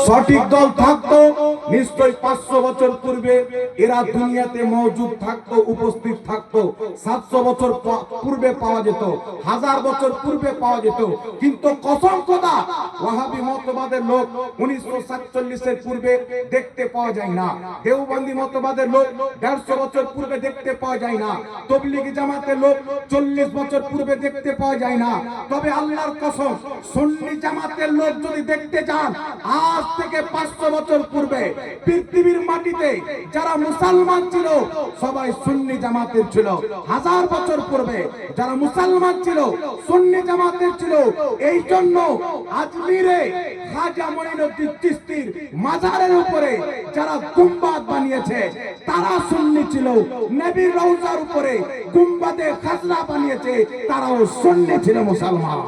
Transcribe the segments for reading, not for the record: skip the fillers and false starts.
সঠিক দল থাকতো নিশ্চয় 500 বছর পূর্বে এরা দুনিয়াতে মওজুদ থাকতো, উপস্থিত থাকতো। 700 বছর পূর্বে পাওয়া যেত, 1000 বছর পূর্বে পাওয়া যেত। কিন্তু কসম খোদা, ওয়াহাবি মতবাদের লোক 1947 এর পূর্বে দেখতে পাওয়া যায় না। দেওবন্দি মতবাদের লোক 150 বছর পূর্বে দেখতে পাওয়া যায় না। তবলিগি জামাতের লোক 40 বছর পূর্বে দেখতে পাওয়া যায় না। তবে আল্লাহর কসম, সুন্নি জামাতের লোক যদি দেখতে যান, আজ থেকে 500 বছর পূর্বে পৃথিবীর মাটিতে যারা মুসলমান ছিল সবাই সুন্নি জামাতের ছিল। 1000 বছর পূর্বে যারা মুসলমান ছিল সুন্নি জামাতের ছিল। এই জন্য আজমিরে খাজা মঈনুদ্দিন চিশতির মাজারের উপরে যারা গুম্বাদ বানিয়েছে তারা সুন্নি ছিল। নবীর রওজার উপরে গুম্বাদে খাজরা বানিয়েছে তারাও সুন্নি ছিল, মুসলমান।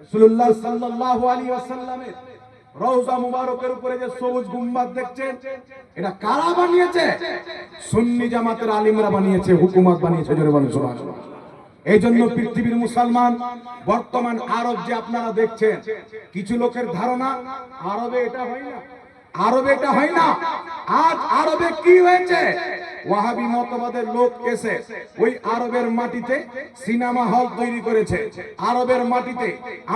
রাসূলুল্লাহ সাল্লাল্লাহু আলাইহি ওয়াসাল্লামের রওজা মুবারকের উপরে যে সবুজ গুম্বাদ দেখছেন, এটা কারা বানিয়েছে? সুন্নি জামাতের আলিমরা বানিয়েছে, হুকুমত বানিয়েছে। জোরে বলেন সুবহানাল্লাহ। এই জন্য পৃথিবীর মুসলমান বর্তমান আরব যে আপনারা দেখছেন, কিছু লোকের ধারণা আরবে এটা হয় না, আরবে এটা হয় না। আজ আরবে কি হয়েছে? ওয়াহাবি মতবাদের লোক এসে ওই আরবের মাটিতে সিনেমা হল তৈরি করেছে। আরবের মাটিতে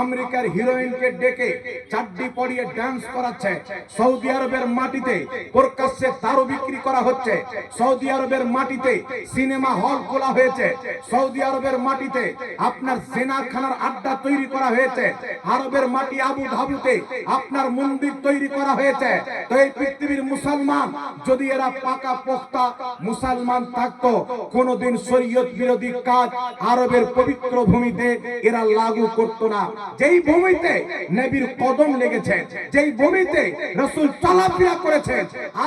আমেরিকার হিরোইনকে ডেকে চাড্ডি পরিয়ে ডান্স করাচ্ছে। সৌদি আরবের মাটিতে প্রকাশ্যে দারু বিক্রি করা হচ্ছে। সৌদি আরবের মাটিতে সিনেমা হল খোলা হয়েছে। সৌদি আরবের মাটিতে আপনার জেনাখানার আড্ডা তৈরি করা হয়েছে। আরবের মাটি আবু ধাবিতে আপনার মন্দির তৈরি করা হয়েছে। তো এই পৃথিবীর মুসলমান যদি এরা পাকা পোক্তা মুসলমান থাকতো, কোনদিন শরীয়ত বিরোধী কাজ আরবের পবিত্র ভূমিতে এরা লাগু করত না। যেই ভূমিতে নবীর কদম লেগেছে, যেই ভূমিতে রাসূল চলাফেরা করেছেন,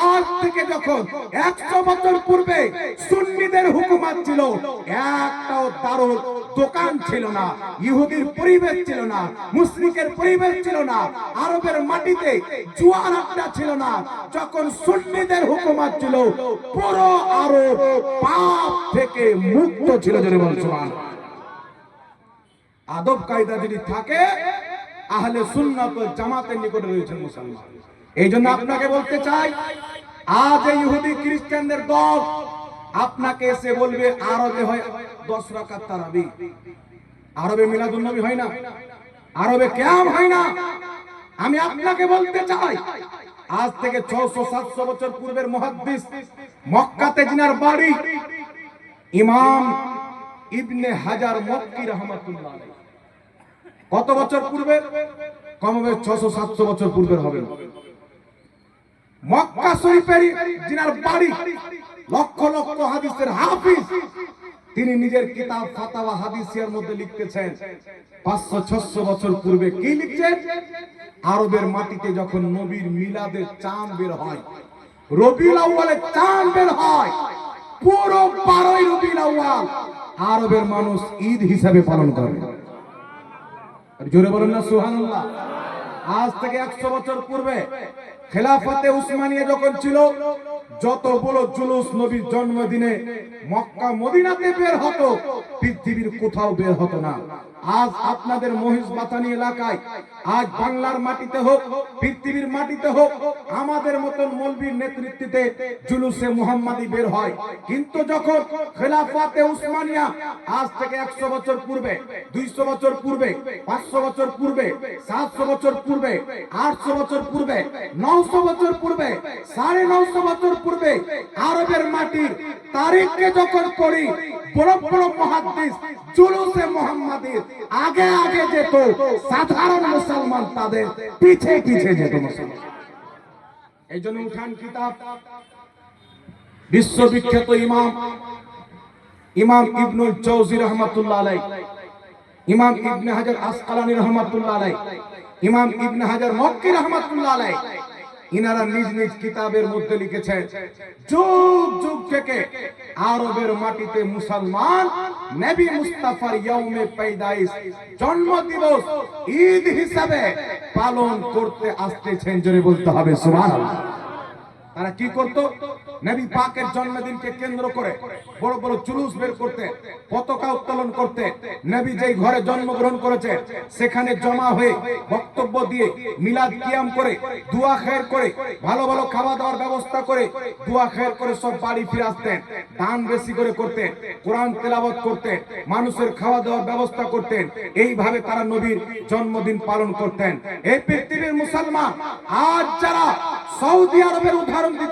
আজ থেকে যখন 100 বছর পূর্বে সুন্নিদের হুকুমত ছিল, একটাও দারুর দোকান ছিল না, ইহুদির পরিবেশ ছিল না, মুশরিকের পরিবেশ ছিল না, আরবের মাটিতে জুয়ার আড্ডা ছিল না। যখন সুন্নিদের হুকুমত ছিল, পুরো আরব পাপ থেকে মুক্ত ছিল। জোরে বলুন সুবহানাল্লাহ। আদব কায়দা যদি থাকে, আহলে সুন্নাত ওয়াল জামাতের নিকটে রয়েছে মুসলমান। এই জন্য আপনাকে বলতে চাই, আজ এই ইহুদি খ্রিস্টানদের দল আপনাকে এসে বলবে আরবে হয় 10 রাকাত তারাবি, আরবে মিলাদুন নবী হয় না, আরবে কিয়াম হয় না। আমি আপনাকে বলতে চাই, আজ থেকে 600-700 বছর পূর্বের মুহাদ্দিস মক্কাতে জিনার বাড়ি ইমাম ইবনে হাজার মক্কি রাহমাতুল্লাহ আলাইহি, কত বছর পূর্বে? কমবে 600-700 বছর পূর্বের হবে। মক্কা শরীফের জিনার বাড়ি, লক্ষ লক্ষ হাদিসের হাফিজ, তিনি নিজের কিতাব ফাতাওয়া হাদিসিয়ার মধ্যে লিখতেছেন 500-600 বছর পূর্বে কি লিখছেন? আরবের মাটিতে যখন নবীর মিলাদের চাঁদ বের হয়, রবিউল আউয়ালে চাঁদ বের হয়, পুরো 12ই রবিউল আউয়াল আরবের মানুষ ঈদ হিসাবে পালন করে। জোরে বলেন না সুবহানাল্লাহ। আজ থেকে 100 বছর পূর্বে খেলাফতে উসমানিয়া যখন ছিল, যতগুলো জুলুস নবীর জন্মদিনে মক্কা মদিনাতে বের হতো, পৃথিবীর কোথাও বের হতো না। আজ আপনাদের মহিষবাতানি এলাকায়, আজ বাংলার মাটিতে হোক, পৃথিবীর মাটিতে হোক, আমাদের মতন মৌলবীর নেতৃত্বে জুলুসে মুহাম্মাদি বের হয়। কিন্তু যখন খেলাফতে উসমানিয়া আজ থেকে 100 বছর পূর্বে, 200 বছর পূর্বে, 500 বছর পূর্বে, 700 বছর পূর্বে, 800 বছর পূর্বে, 900 বছর পূর্বে, 950 বছর পূর্বে আরবের মাটির তারিখকে যখন পড়ি, বড় বড় মুহাদ্দিস জুলুসে মুহাম্মাদির আগে আগে যেত, সাধারণ মুসলমান তাদের পিছে পিছে যেত। এই জন্য উঠান কিতাব, বিশ্ববিখ্যাত ইমাম ইবনুল জাওজি রাহমাতুল্লাহ আলাইহি, ইমাম ইবনে হাজার আসকালানী রাহমাতুল্লাহ আলাইহি, ইমাম ইবনে হাজার মক্কি রাহমাতুল্লাহ আলাইহি, ইনারা নিজ নিজ কিতাবের মধ্যে লিখেছেন, যুগ যুগ থেকে আরবের মাটিতে মুসলমান নবী মুস্তাফার ইয়াউমে পয়দাইশ, জন্ম দিবস ঈদ হিসাবে পালন করতে আসতেছেন। জোরে বলতে হবে সুবহানাল্লাহ। তারা কি করত? নবী পাকের জন্মদিনকে কেন্দ্র করে বড় বড় জুলুস বের করতে, পতাকা উত্তোলন করতে, নবী যেই ঘরে জন্মগ্রহণ করেছে সেখানে জমা হয়ে বক্তব্য দিয়ে মিলাদ কিয়াম করে দোয়া খের করে ভালো ভালো খাওয়া দাওয়ার ব্যবস্থা করে দোয়া খের করে সব বাড়ি ফিরে আসতেন। দান বেশি করে করতেন, কোরআন তেলাওয়াত করতেন, মানুষের খাওয়া দাওয়ার ব্যবস্থা করতেন। এইভাবে তারা নবীর জন্মদিন পালন করতেন। এই পৃথিবীর মুসলমান আজ যারা সৌদি আরবের উদাহরণ দিতে